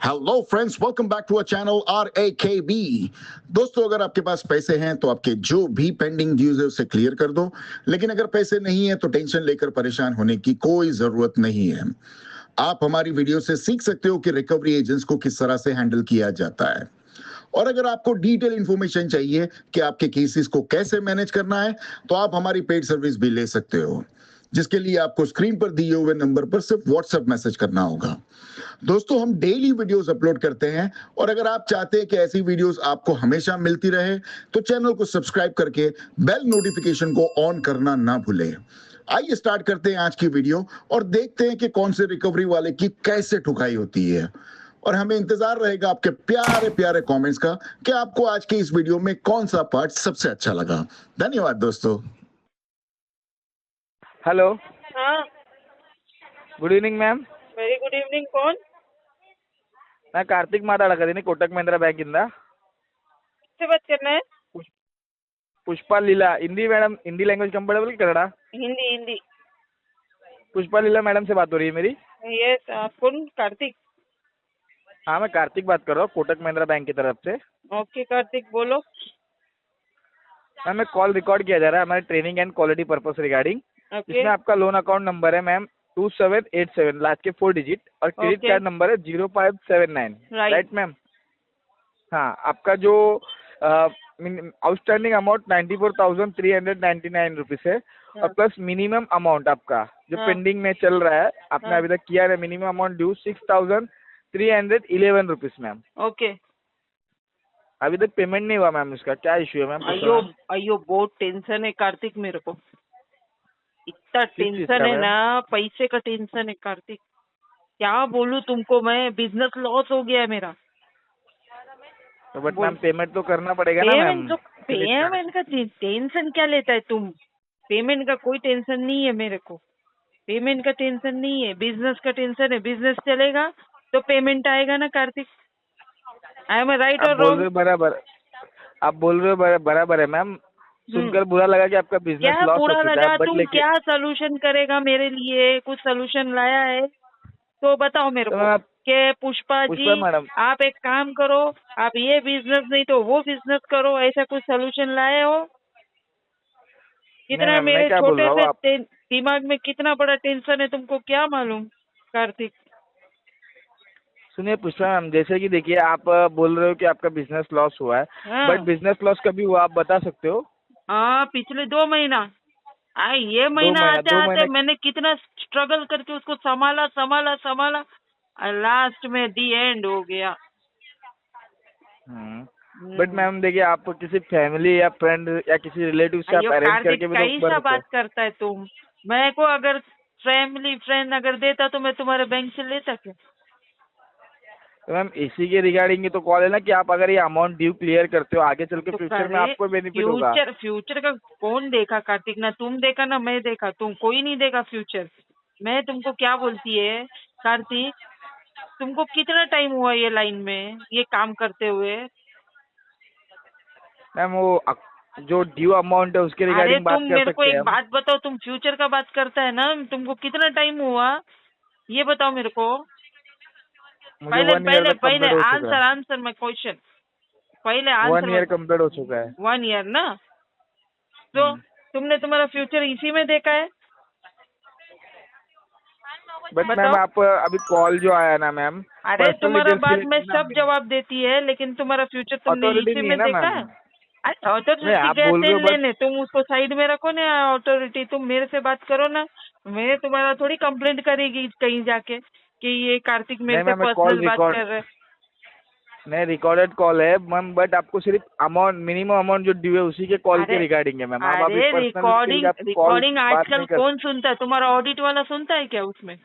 Hello friends, welcome back to our channel RAKB। दोस्तों, अगर आपके पास पैसे हैं तो आपके जो भी पेंडिंग ड्यूज है उसे क्लियर कर दो। लेकिन अगर पैसे नहीं है तो टेंशन लेकर परेशान होने की कोई जरूरत नहीं है। आप हमारी वीडियो से सीख सकते हो कि रिकवरी एजेंट्स को किस तरह से हैंडल किया जाता है। और अगर आपको डिटेल इंफॉर्मेशन चाहिए कि आपके केसेस को कैसे मैनेज करना है तो आप हमारी पेड सर्विस भी ले सकते हो, जिसके लिए आपको स्क्रीन पर दिए हुए नंबर पर सिर्फ व्हाट्सएप मैसेज करना होगा। दोस्तों, हम डेली वीडियोस अपलोड करते हैं और अगर आप चाहते हैं कि ऐसी वीडियोस आपको हमेशा मिलती रहे तो चैनल को सब्सक्राइब करके बेल नोटिफिकेशन को ऑन करना ना भूलें। आइए स्टार्ट करते हैं आज की वीडियो और देखते हैं कि कौन से रिकवरी वाले की कैसे ठुकाई होती है। और हमें इंतजार रहेगा आपके प्यारे प्यारे कमेंट्स का कि आपको आज की इस वीडियो में कौन सा पार्ट सबसे अच्छा लगा। धन्यवाद दोस्तों। हेलो, हाँ, good evening ma'am. Very good evening. कौन मैं कार्तिक माताड़कदीनी कोटक महिंद्रा बैंक इंदा. से बात करना है? Pushpa Leela Hindi madam, Hindi language comfortable Kannada. Hindi Hindi. Pushpa Leela madam से बात हो रही है मेरी. यस, आप कौन? कार्तिक. हाँ, मैं कार्तिक बात कर रहा हूँ कोटक महिंद्रा बैंक की तरफ से. ओके कार्तिक, बोलो. मैम, मैं कॉल रिकॉर्ड किया जा रहा है हमारे training and quality purpose regarding. Okay. इसमें आपका लोन अकाउंट नंबर है मैम 2787 लास्ट के 4 डिजिट और क्रेडिट Okay. कार्ड नंबर है 0579. Right. Right ma'am. हाँ, आपका जो आउटस्टैंडिंग अमाउंट 94,399 रुपीज है. और प्लस मिनिमम अमाउंट आपका जो हाँ. पेंडिंग में चल रहा है, आपने हाँ. अभी तक किया है minimum amount due 6,311 rupees ma'am. Okay. अभी तक पेमेंट नहीं हुआ मैम. इसका क्या इश्यू है मैम? अयो अयो, बहुत टेंशन है कार्तिक मेरे को. इतना चीज़ टेंशन का है मैम? ना, पैसे का टेंशन है कार्तिक. क्या बोलूं तुमको, मैं बिजनेस लॉस हो गया है मेरा. तो बट बोल. मैम पेमेंट तो करना पड़ेगा ना मैम. पेमेंट का टेंशन क्या लेता है तुम? पेमेंट का कोई टेंशन नहीं है मेरे को. पेमेंट का टेंशन नहीं है, बिजनेस का टेंशन है. बिजनेस चलेगा तो पेमेंट आएगा ना कार्तिक. आई एम राइट आप और बोल रहे रॉन्ग? हो बराबर. आप बोल रहे हो बराबर है मैम. सुनकर बुरा लगा कि आपका बिजनेस क्या लॉस हो बुरा चुका लगा? है, बट तुम लेकिन क्या सोल्यूशन करेगा मेरे लिए? कुछ सोल्यूशन लाया है तो बताओ मेरे तो को. मैम के पुष्पा पुष्पा जी, मैडम, आप एक काम करो, आप ये बिजनेस नहीं तो वो बिजनेस करो, ऐसा कुछ सोल्यूशन लाए हो? नहीं कितना मैम, मैं मेरे क्या बोल छोटे रहा हूँ आप. से दिमाग में कितना बड़ा टेंशन है तुमको क्या मालूम कार्तिक. सुनिए पुष्पा मैम, जैसे कि देखिए आप बोल रहे हो कि आपका बिजनेस लॉस हुआ है, हाँ. बट बिजनेस लॉस कभी हुआ आप बता सकते हो? हाँ, पिछले 2 महीना. ये 2 महीना महीना आते 2 आते महीने. मैंने कितना स्ट्रगल करके उसको संभाला संभाला संभाला. लास्ट में दी एंड हो गया. बट मैम देखिए, आप किसी फैमिली या फ्रेंड या किसी रिलेटिव से अयो आप अरेंज कार्तिक, करके भी तो भर कैसा सकते हो. बात करता है तुम? मैं को अगर फैमिली फ्रेंड अगर देता तो मैं तुम्हारे बैंक से लेता क्या? तो मैम इसी के रिगार्डिंग ही तो कॉल है ना कि आप अगर ये अमाउंट ड्यू क्लियर करते हो आगे चल के तो फ्यूचर में करे. आपको बेनिफिट होगा. फ्यूचर का कौन देखा कार्तिक? ना तुम देखा ना मैं देखा. तुम कोई नहीं देखा फ्यूचर. मैं तुमको क्या बोलती है कार्तिक, तुमको कितना टाइम हुआ ये लाइन में ये काम करते हुए? मैम वो जो ड्यू अमाउंट है उसके अरे रिगार्डिंग बात तुम कर मेरे को सकते हैं एक हम. बात बताओ, तुम फ्यूचर का बात करता है ना, तुमको कितना टाइम हुआ ये बताओ मेरे को. मुझे पहले 1 ईयर पहले तक पहले कंप्लीट हो चुका आंसर है. Answer my question. पहले 1 आंसर. ईयर कंप्लीट हो चुका है. 1 ईयर ना? तो तुमने तुम्हारा फ्यूचर इसी में देखा है? बट मैम बताओ. आप अभी कॉल जो आया ना मैम, अरे पर्सनल तुम्हारा डिटेल्स के बात लिए में ना सब जवाब देती है, लेकिन तुम्हारा फ्यूचर तुमने अथॉरिटी इसी नहीं है में ना देखा है? मैम. अरे नहीं, अथॉरिटी आप बोल कैसे रहे हो बट लेने? तुम उसको साइड में रखो ना अथॉरिटी. तुम मेरे से बात करो ना. मैं तुम्हारा थोड़ी कंप्लेंट करेगी कहीं जाके कि ये कार्तिक मेरे नहीं से मैम, मैं कॉल पर्सनल बात रिकॉर्ड कर रहे. नहीं, रिकॉर्डेड कॉल है मैम, बट आपको सिर्फ अमाउंट मिनिमम अमाउंट जो ड्यू है उसी के कॉल के अरे रिगार्डिंग है मैम. आप अभी अरे पर्सनल आप कॉल रिकॉर्डिंग बात आजकल नहीं कर. कौन सुनता है? तुम्हारा ऑडिट वाला सुनता है क्या उसमें?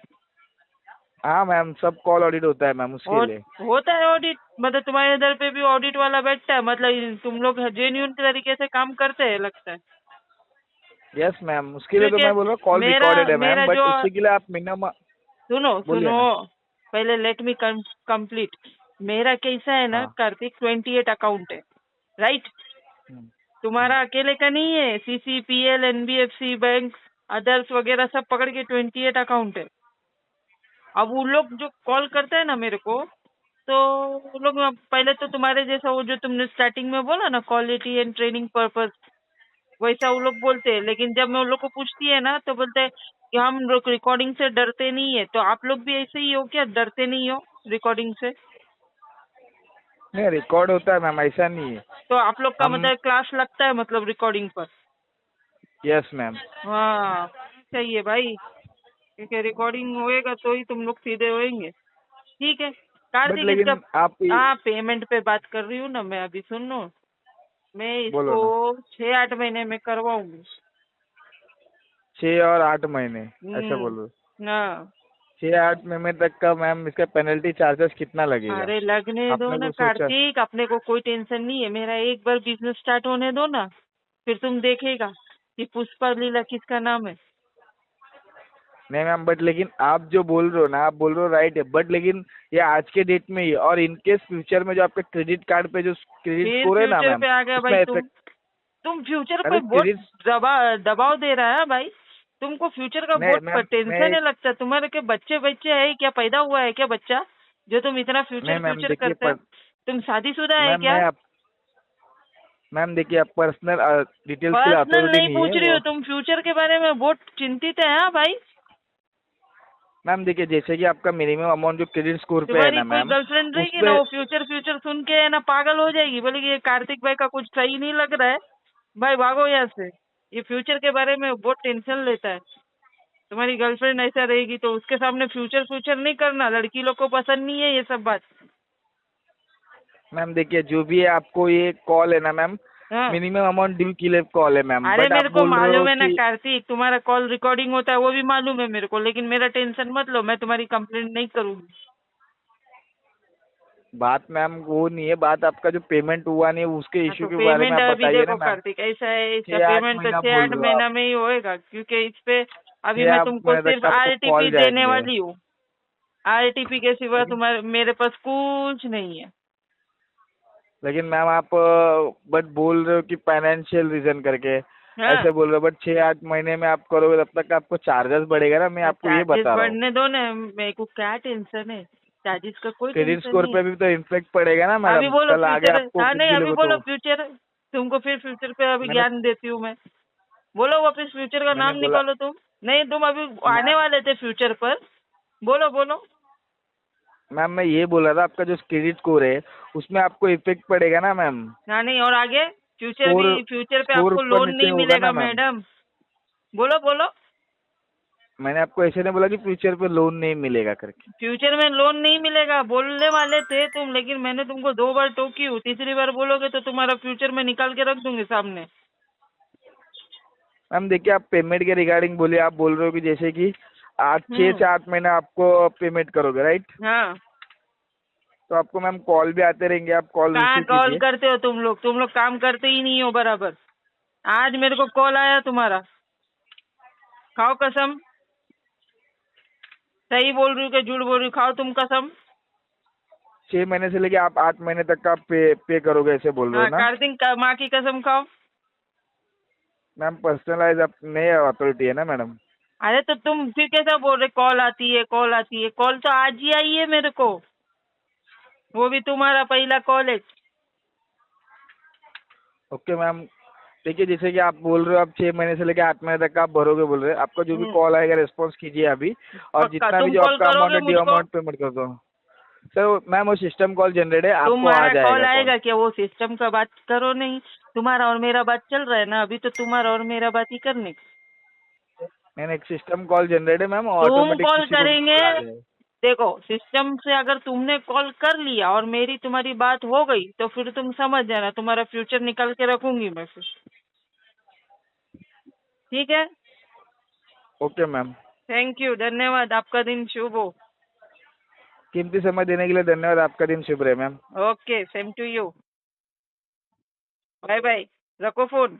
हाँ मैम, सब कॉल ऑडिट होता है मैम उसके और लिए. होता है ऑडिट? मतलब तुम्हारे इधर पे भी ऑडिट वाला बैठता है? मतलब तुम लोग जेन्युइन तरीके से काम करते हैं लगता है. यस मैम, उसके लिए तो क्योंकि मैं बोल रहा हूँ कॉल मेरा रिकॉर्डेड है मैम, मेरा बट जो उसी के लिए आप मिनिमम सुनो बोलिए सुनो, ना. पहले लेट मी कंप्लीट. मेरा कैसा है ना हाँ. कार्तिक, 28 अकाउंट है. राइट? हम्म. तुम्हारा अकेले का नहीं है. CCPL, NBFC बैंक, अदर्स वगैरह सब पकड़ के 28 अकाउंट है. अब वो लोग जो कॉल करते हैं ना मेरे को, तो वो लोग पहले तो तुम्हारे जैसा वो जो तुमने स्टार्टिंग में बोला ना, क्वालिटी एंड ट्रेनिंग पर्पस, वैसा वो लोग बोलते हैं। लेकिन जब मैं उन लोग को पूछती है ना तो बोलते हैं कि हम लोग रिकॉर्डिंग से डरते नहीं है। तो आप लोग भी ऐसे ही हो क्या, डरते नहीं हो रिकॉर्डिंग से? नहीं, रिकॉर्ड होता है मैम, ऐसा नहीं है। तो आप लोग का हम मतलब क्लास लगता है मतलब रिकॉर्डिंग पर? Yes ma'am. हाँ सही है भाई, क्योंकि रिकॉर्डिंग होएगा तो ही तुम लोग सीधे होएंगे। ठीक है बट कार्तिक, इसका लेकिन आप हाँ पेमेंट पे बात कर रही हूँ ना मैं अभी, सुन लो। मैं बोलो इसको ना, 6-8 महीने में करवाऊंगी। 6 और 8 महीने ऐसा हम्म। बोलो। हाँ 6 8 महीने तक का मैम इसका पेनल्टी चार्जेस कितना लगेगा? अरे लगने दो आपने ना को सोचा? कार्तिक, अपने को कोई टेंशन नहीं है। मेरा एक बार बिजनेस स्टार्ट होने दो ना, फिर तुम देखेगा कि पुष्पा लीला किसका नाम है। नहीं मैम, बट लेकिन आप जो बोल रहे हो ना, आप बोल रहे हो राइट है, बट लेकिन ये आज के डेट में ही, और इनकेस फ्यूचर में जो आपके क्रेडिट कार्ड पे जो क्रेडिट फिर स्कोर है ना फ्यूचर मैम, पे आ गया भाई उसमें तुम। इफेक्ट। तुम फ्यूचर अरे पे बहुत क्रेडिट, दबाव दे रहा है भाई। तुमको फ्यूचर का नहीं बहुत मैम, टेंशन है लगता है। तुम्हारे के बच्चे बच्चे है क्या, पैदा हुआ है क्या बच्चा, जो तुम इतना फ्यूचर नहीं मैम फ्यूचर देखिए करते हैं? तुम शादीशुदा है मैम क्या? मैम देखिए, आप पर्सनल डिटेल्स के लिए पर्सनल अथॉरिटी नहीं नहीं है पूछ रही हो, वो। तुम फ्यूचर के बारे में बहुत चिंतित है हाँ भाई। मैम देखिए, जैसे कि आपका मिनिमम अमाउंट जो क्रेडिट स्कोर पे है तुम्हारी ना कोई मैम, गर्लफ्रेंड उस रहेगी ना, पे। वो फ्यूचर फ्यूचर सुन के है ना पागल हो जाएगी, बोलेगी ये कार्तिक भाई का कुछ सही नहीं लग रहा है, भाई भागो यहाँ से। ये फ्यूचर के बारे में बहुत टेंशन लेता है। तुम्हारी गर्लफ्रेंड ऐसा रहेगी तो उसके सामने फ्यूचर फ्यूचर नहीं करना, लड़की लोग को पसंद नहीं है ये सब बात। मैम देखिए, जो भी है आपको ये कॉल है ना मैम, हाँ मिनिमम अमाउंट ड्यू के लिए कॉल है मैम, अरे बट आप मेरे को बोल रहे मालूम हो है ना कि। कार्तिक, तुम्हारा कॉल रिकॉर्डिंग होता है वो भी मालूम है मेरे को, लेकिन मेरा टेंशन मत लो, मैं तुम्हारी कंप्लेंट नहीं करूंगी। बात मैम वो नहीं है, बात आपका जो पेमेंट हुआ नहीं उसके हाँ इशू तो के बारे में पेमेंट आप अभी बताइए ना देखो मैम। कार्तिक, ऐसा है इसका 6 8 पेमेंट तो महीना छह बोल आठ रहे हो आप। महीना में ही होएगा, क्योंकि इस पे अभी छह मैं आठ तुमको महीने तक सिर्फ का आपको आरटीपी कॉल देने जाएंगे। वाली हूँ। आरटीपी के सिवा लेकिन तुम्हारे मेरे पास कुछ नहीं है। लेकिन मैम आप बट बोल रहे हो कि फाइनेंशियल रीजन करके हाँ ऐसे बोल रहे हो, बट 6 8 महीने में आप करोगे तब तक आपको चार्जेस बढ़ेगा ना, मैं आपको ये चार्जेस बता रहा हूँ। बढ़ने दो ना, मेरे को क्या टेंशन है, चार्जेस का कोई क्रेडिट टेंशन स्कोर नहीं है। पे भी तो इम्पैक्ट पड़ेगा ना अभी मैडम, बोलो कल आगे फ्यूचर, आपको हाँ कुछ नहीं भी अभी लोगे बोलो तो। फ्यूचर। तुमको फिर फ्यूचर पे अभी मैंने ज्ञान देती हूँ मैं। बोलो वापिस फ्यूचर का मैंने नाम बोला निकालो तुम। नहीं तुम अभी आने मैम, वाले थे फ्यूचर पर। बोलो बोलो। मैम मैं ये बोल रहा था, आपका जो क्रेडिट स्कोर है उसमें आपको इफेक्ट पड़ेगा ना मैम। हाँ नहीं और आगे फ्यूचर स्कोर भी, फ्यूचर पे स्कोर आपको ऊपर लोन नीचे नहीं होगा मिलेगा ना मैम। मैडम। बोलो बोलो। मैंने आपको ऐसे नहीं बोला कि फ्यूचर पे लोन नहीं मिलेगा करके। फ्यूचर में लोन नहीं मिलेगा बोलने वाले थे तुम, लेकिन मैंने तुमको 2 बार टोकी हूँ, तीसरी बार बोलोगे तो तुम्हारा फ्यूचर में निकाल के रख दूंगी सामने। मैम देखिए, आप पेमेंट के रिगार्डिंग बोलिए, आप बोल रहे हो कि जैसे कि 6 से 8 महीना आपको पेमेंट करोगे राइट? हाँ तो आपको मैम कॉल भी आते रहेंगे, आप कॉल कहाँ रिसीव कॉल कीजिए। करते हो तुम लोग काम करते ही नहीं हो बराबर। आज मेरे को कॉल आया तुम्हारा, खाओ कसम, सही बोल रही हूँ कि झूठ बोल रही हूँ, खाओ तुम कसम। 6 महीने से लेके आप 8 महीने तक का आप पे करोगे ऐसे बोल रहे हो हाँ ना कार्तिक माँ की कसम खाओ। मैम? पर्सनलाइज अपने अथॉरिटी है ना मैडम। अरे तो तुम फिर कैसा बोल रहे कॉल आती है कॉल आती है, कॉल तो आज ही आई है मेरे को, वो भी तुम्हारा पहला कॉल है। ओके मैम, देखिए जैसे कि आप बोल रहे हो, आप 6 महीने से लेके 8 महीने तक का आप भरोगे बोल रहे हो, आपका जो भी हम्म, कॉल आएगा रिस्पॉन्स कीजिए अभी, और पक्का जितना भी तुम जो कॉल आपका अमाउंट करोगे है ड्यू मुझको? अमाउंट पेमेंट कर दो। सर मैम वो सिस्टम कॉल जनरेट है, आपको आ तुम्हारा कॉल जाएगा कॉल। आएगा क्या, वो सिस्टम का बात करो नहीं। तुम्हारा और मेरा बात चल रहा है ना अभी, तो तुम्हारा और मेरा बात ही करने का। मैंने एक सिस्टम कॉल जनरेट है मैम, तुम ऑटोमेटिक कॉल किसी को भी करेंगे, कॉल आ जाएगा। देखो सिस्टम से अगर तुमने कॉल कर लिया और मेरी तुम्हारी बात हो गई तो फिर तुम समझ जाना, तुम्हारा फ्यूचर निकाल के रखूंगी मैं फिर। ठीक है। ओके मैम, थैंक यू, धन्यवाद, आपका दिन शुभ हो। कीमती समय देने के लिए धन्यवाद, आपका दिन शुभ रहे ma'am. Okay same to you. Bye bye. रखो फोन,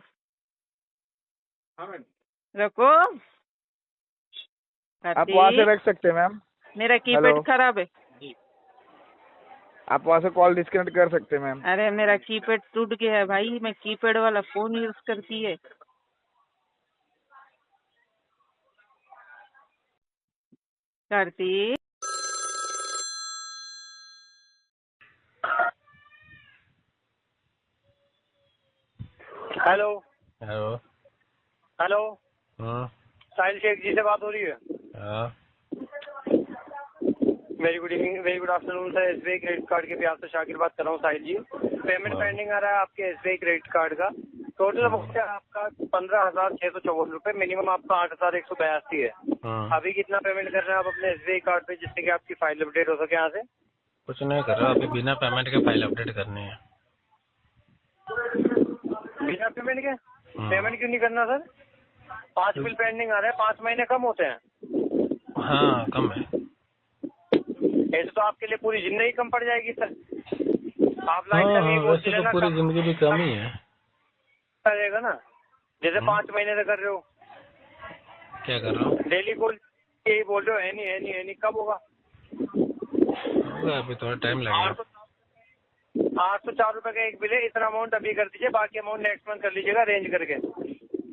रखो आप वहाँ से कार्तिक, रख सकते हैं मैम। मेरा हेलो, कीपैड खराब है। आप वहाँ से कॉल डिस्कनेक्ट कर सकते हैं मैम। अरे मेरा कीपैड टूट गया है भाई, मैं कीपैड वाला फोन यूज करती है। कार्तिक। Hello hello. हेलो, हाँ साहिल शेख जी से बात हो रही है? हाँ very good evening, very good afternoon sir. SBI credit card के बिहार से शाकिर बात कर रहा हूँ साहिल जी। पेमेंट पेंडिंग आ रहा है आपके एसबीआई क्रेडिट कार्ड का। टोटल भुगतान आपका 15,654 रुपए, मिनिमम आपका 8,182 है। हाँ। अभी कितना पेमेंट कर रहे हैं आप अपने एसबीआई कार्ड पे, जिससे कि आपकी फाइल अपडेट हो सके यहाँ से? कुछ नहीं कर रहा, अभी बिना पेमेंट के फाइल अपडेट करनी है। बिना पेमेंट के? पेमेंट क्यों नहीं करना सर? 5 बिल पेंडिंग आ रहे हैं, 5 महीने कम होते हैं। हाँ कम है। ऐसे तो आपके लिए पूरी जिंदगी कम पड़ जाएगी सर। आप लाइफ हाँ टाइम हाँ यही बोलते वैसे तो रहना, पूरी जिंदगी भी कम ही है। करेगा ना, जैसे 5 महीने से कर रहे हो। क्या कर रहा हूँ? डेली कॉल यही बोल रहे हो, है नहीं, कब होगा? होगा, अभी थोड़ा टाइम लगेगा। 804 रुपए का एक बिल है, इतना अमाउंट अभी कर दीजिए, बाकी अमाउंट नेक्स्ट मंथ कर लीजिएगा अरेंज करके।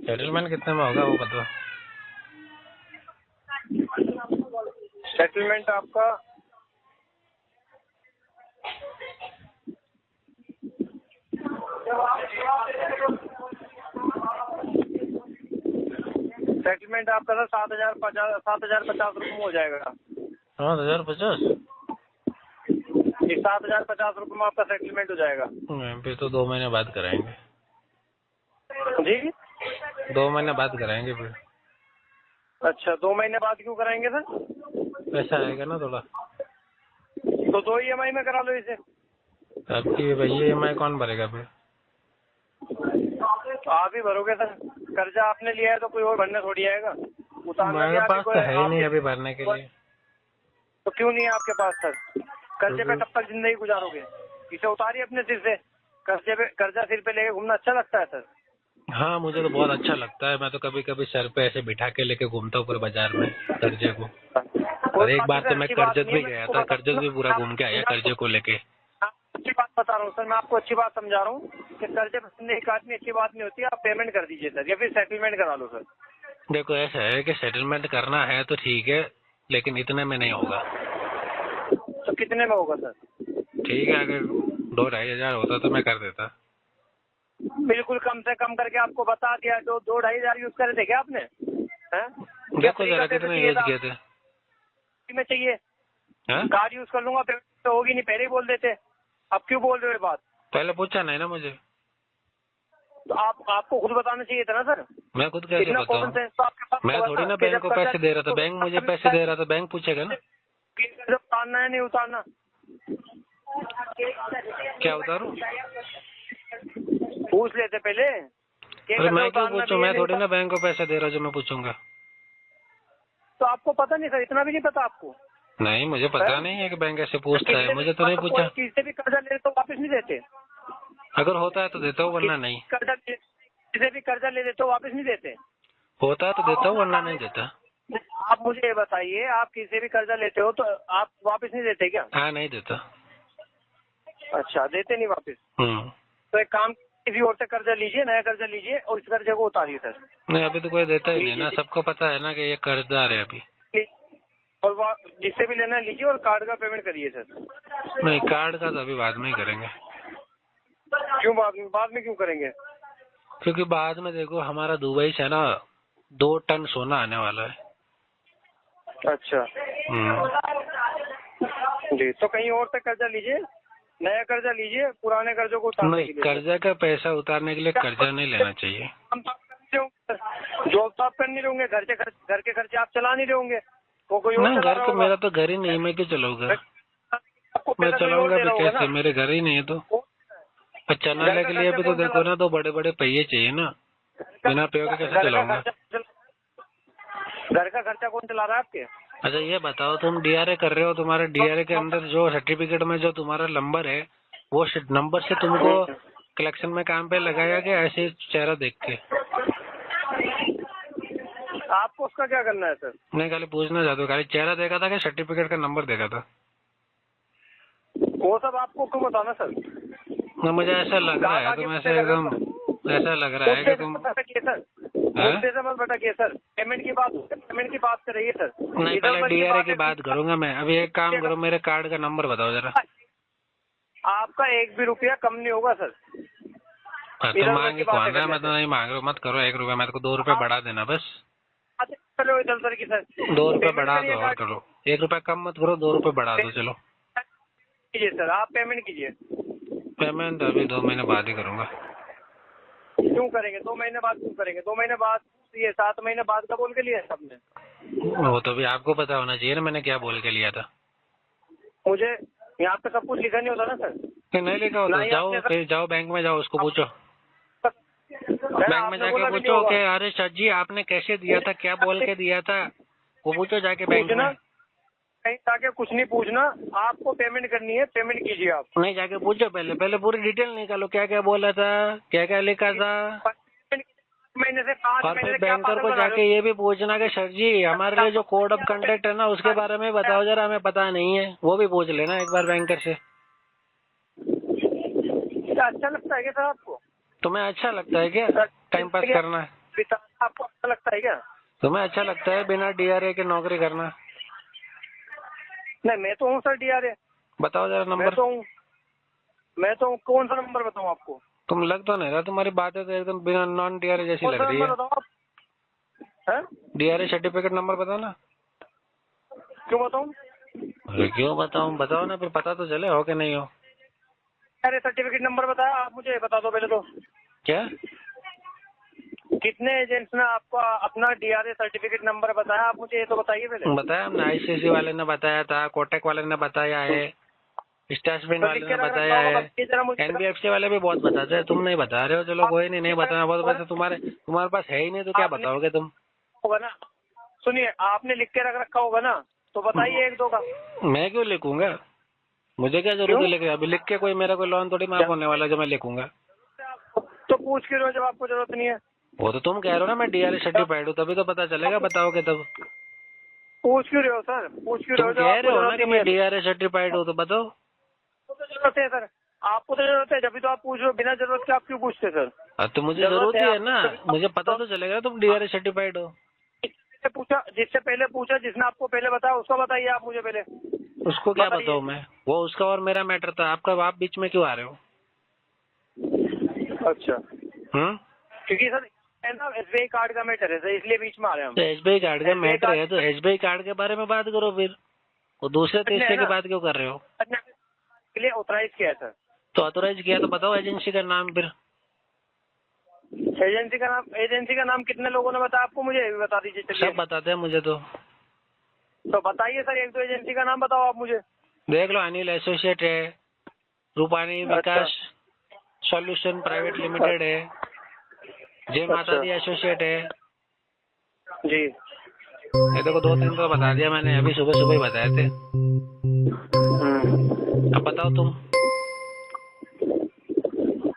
सेटलमेंट कितने में होगा वो बताओ। सेटलमेंट आपका सर 7,050 रुपये में हो जाएगा। 7,050? ये 7,050 रुपये में आपका सेटलमेंट हो जाएगा फिर तो 2 महीने बाद कराएंगे। जी। 2 महीने बाद कराएंगे फिर। अच्छा, 2 महीने बाद क्यों कराएंगे सर? पैसा आएगा ना थोड़ा। तो 2 EMI में करा लो इसे। आपकी भैया EMI कौन भरेगा फिर? आप ही भरोगे सर, कर्जा आपने लिया है तो कोई और भरने थोड़ी आएगा। मेरे पास तो है ही नहीं अभी भरने के लिए। तो क्यों नहीं है आपके पास सर? कर्जे पे कब तक जिंदगी गुजारोगे? इसे उतारिए अपने सिर से। कर्जा सिर पे लेके घूमना अच्छा लगता है सर? हाँ मुझे तो बहुत अच्छा लगता है, मैं तो कभी कभी सर पे ऐसे बिठा के लेके घूमता हूँ पूरे बाजार में कर्जे को। और एक बार तो मैं कर्जत भी गया था, कर्जत भी पूरा घूम के आया कर्जे को लेके। अच्छी बात बता रहा हूँ सर, मैं आपको अच्छी बात समझा रहा हूँ कि कर्जे पे जिंदगी काटनी अच्छी बात नहीं होती है। आप पेमेंट कर दीजिए सर, या फिर सेटलमेंट करा लो सर। देखो ऐसा है कि सेटलमेंट करना है तो ठीक है, लेकिन इतने में नहीं होगा। तो कितने में होगा सर? ठीक है, अगर 2-2.5 हजार होता तो मैं कर देता। बिल्कुल कम से कम करके आपको बता दिया। 2-2.5 हजार यूज करे थे क्या आपने? देखो जरा कितने यूज किए थे? में चाहिए हाँ? कार्ड यूज कर लूंगा, पेमेंट तो होगी नहीं, पहले ही बोल देते। अब क्यों बोल रहे हो ये बात? पहले पूछा नहीं ना मुझे। तो आपको खुद बताना चाहिए था ना सर। मैं खुद कैसे बताऊं? मैं थोड़ी ना बैंक को पैसे दे रहा था, बैंक मुझे पैसे दे रहा था, बैंक पूछेगा ना। उतारना है नहीं उतारना? क्या उतारूं? पूछ लेते पहले। अरे मैं क्यों पूछूं? मैं थोड़ी ना बैंक को पैसे दे रहा जो मैं पूछूंगा। तो आपको पता नहीं सर, इतना भी नहीं पता आपको? नहीं मुझे पता नहीं है कि बैंक ऐसे पूछता है, मुझे तो नहीं पूछा। किसी भी कर्जा ले तो वापस नहीं देते? अगर होता है तो देता हूँ वरना नहीं। किसी भी कर्जा ले लेते हो वापस नहीं देते? होता है तो देता हूँ वरना नहीं देता। आप मुझे ये बताइए, आप किसी भी कर्जा लेते हो तो आप वापस नहीं देते क्या? हाँ नहीं देता। अच्छा, देते नहीं वापस? तो एक काम, किसी और से कर्जा लीजिए, नया कर्जा लीजिए और इस कर्जे को उतारिए सर। नहीं अभी तो कोई देता ही नहीं ना, सबको पता है ना कि ये कर्जदार है अभी। और जिससे भी लेना लीजिए और कार्ड का पेमेंट करिए सर। नहीं कार्ड का तो अभी बाद में ही करेंगे। क्यों बाद में क्यों करेंगे? क्योंकि बाद में देखो हमारा दुबई से ना 2 टन सोना आने वाला है। अच्छा जी, तो कहीं और से कर्जा लीजिए, नया कर्जा लीजिए, पुराने कर्जों को उतारने के लिए। कर्जा का पैसा उतारने के लिए कर्जा नहीं लेना चाहिए। जॉब तो आप कर नहीं रहोगे, घर के खर्चे आप चला नहीं रहोगे, वो कोई और नहीं घर तो मेरा तो घर ही नहीं, मैं क्यों चलाऊंगा? मैं चलाऊंगा भी कैसे? मेरे घर ही नहीं है तो। चलाने के लिए भी तो देखो ना, 2 बड़े-बड़े पहिए चाहिए ना, बिना पहियों के कैसे चलाऊंगा? घर का खर्चा कौन चला रहा है आपके? अच्छा ये बताओ, तुम डीआरए कर रहे हो, तुम्हारे डीआरए के अंदर जो सर्टिफिकेट में जो तुम्हारा नंबर है, वो नंबर से तुमको कलेक्शन में काम पे लगाया गया ऐसे चेहरा देख के? आपको उसका क्या करना है सर? नहीं खाली पूछना चाहता हूँ, खाली चेहरा देखा था कि सर्टिफिकेट का नंबर देखा था? वो सब आपको क्यों बताना सर? ना मुझे ऐसा लग रहा है, तुम ऐसे एकदम ऐसा लग रहा है कि तुम मत भटकिए सर। पेमेंट की बात कर रही है सर। नहीं पहले डीआरए की बात करूंगा मैं। अभी एक काम करो, मेरे कार्ड का नंबर बताओ जरा। आपका 1 भी रुपया कम नहीं होगा सर। पर तुम मांगे कौन रहा है? मैं तो नहीं मांग रहा हूँ, मत करो 1 रुपया, मेरे को 2 रुपये बढ़ा देना बस। चलो इधर सर की सर 2 रुपये बढ़ा दो और करो, 1 रुपया कम मत करो, 2 रुपये बढ़ा दो। चलो कीजिए सर, आप पेमेंट कीजिए। पेमेंट अभी 2 महीने बाद ही करूँगा। क्यों करेंगे 2 महीने बाद? क्यों करेंगे 2 महीने बाद? ये 7 महीने बाद का बोल के लिया सबने। वो तो भी आपको पता होना चाहिए ना मैंने क्या बोल के लिया था। मुझे यहाँ पे सब कुछ लिखा नहीं होता ना सर। फिर नहीं लिखा होता, जाओ फिर जाओ बैंक में जाओ, उसको पूछो, बैंक में जाके पूछो कि अरे सर जी आपने कैसे दिया था, क्या बोल के दिया था, वो पूछो जाके बैंक में। कहीं जाके कुछ नहीं पूछना, आपको पेमेंट करनी है, पेमेंट कीजिए आप। नहीं जाके पूछो, पहले पूरी डिटेल निकालो, क्या क्या बोला था, क्या क्या लिखा था। महीने से 5 और महीने फिर से क्या बैंकर को पागल जाके ये भी पूछना कि सर जी हमारे लिए जो कोड ऑफ कंडक्ट है ना उसके बारे में बताओ जरा, हमें पता नहीं है, वो भी पूछ लेना एक बार बैंकर से। अच्छा लगता है क्या सर आपको? तुम्हें अच्छा लगता है क्या टाइम पास करना? आपको अच्छा लगता है क्या? तुम्हें अच्छा लगता है बिना DRA के नौकरी करना? नहीं मैं तो हूँ सर DRA। बताओ जरा नंबर। मैं तो हूँ। कौन सा नंबर बताऊँ आपको? तुम लग तो नहीं रहा, तुम्हारी बातें तो एकदम बिना नॉन DRA जैसी लग रही है। DRA सर्टिफिकेट नंबर बताओ ना। क्यों बताऊँ? अरे क्यों बताऊँ? बताओ ना, फिर पता तो चले हो कि नहीं हो। अरे सर्टिफिकेट नंबर बताया आप मुझे, बता दो पहले तो। क्या? कितने एजेंट्स ने आपको अपना DRA सर्टिफिकेट नंबर बताया, आप मुझे ये तो बताइए पहले। बताया हमने, ICICI वाले ने बताया था, कोटक वाले ने बताया है, स्टेट बैंक वाले ने बताया है, NBFC वाले भी बहुत बताते हैं, तुम नहीं बता रहे हो। चलो कोई नहीं बताना बहुत, वैसे तुम्हारे पास है ही नहीं तो क्या बताओगे तुम? होगा ना, सुनिए आपने लिख के रख रखा होगा ना, तो बताइए 1-2 का। मैं क्यों लिखूंगा? मुझे क्या जरूरत है लिख? अभी लिख के कोई मेरा कोई लोन थोड़ी माफ होने वाला जो मैं लिखूंगा। तो पूछ के लो जब आपको जरूरत नहीं है। वो तो तुम कह रहे हो ना मैं DRA सर्टिफाइड हूँ, तभी तो पता चलेगा, बताओगे तब। पूछ क्यों रहे हो सर? पूछ क्यों रहे हो? तुम कह रहे हो ना कि मैं DRA सर्टिफाइड हूँ, तो बताओ। जरूरत है सर, आपको तो जरूरत है, जब भी तो आप पूछ रहे हो। बिना जरूरत के आप क्यों पूछते सर? तो मुझे जरूरत ही है ना, मुझे पता तो चलेगा तुम DRA सर्टिफाइड हो। जिससे पहले पूछा, जिसने आपको पहले बताया उसको बताइए आप मुझे पहले। उसको क्या बताऊँ मैं? वो उसका और मेरा मैटर था, आपका आप बीच में क्यों आ रहे हो? अच्छा क्योंकि सर SBI कार्ड का मैटर है सर, इसलिए बीच में आ रहे हैं हम। तो SBI कार्ड का मैटर है तो SBI कार्ड के बारे में बात करो फिर, वो दूसरे तीसरे की बात क्यों कर रहे हो? के लिए ऑथराइज किया है सर। तो ऑथराइज किया तो बताओ एजेंसी का नाम फिर। एजेंसी का नाम कितने लोगों ने बताया आपको? मुझे भी बता दीजिए। चलिए सब बताते हैं मुझे तो बताइए सर, 1-2 एजेंसी का नाम बताओ आप मुझे। देख लो, अनिल एसोसिएट है, रूपानी विकास सॉल्यूशन प्राइवेट लिमिटेड है, जय माता दी एसोसिएट है जी। ये देखो 2-3 तो बता दिया मैंने, अभी सुबह सुबह ही बताए थे। अब बताओ तुम।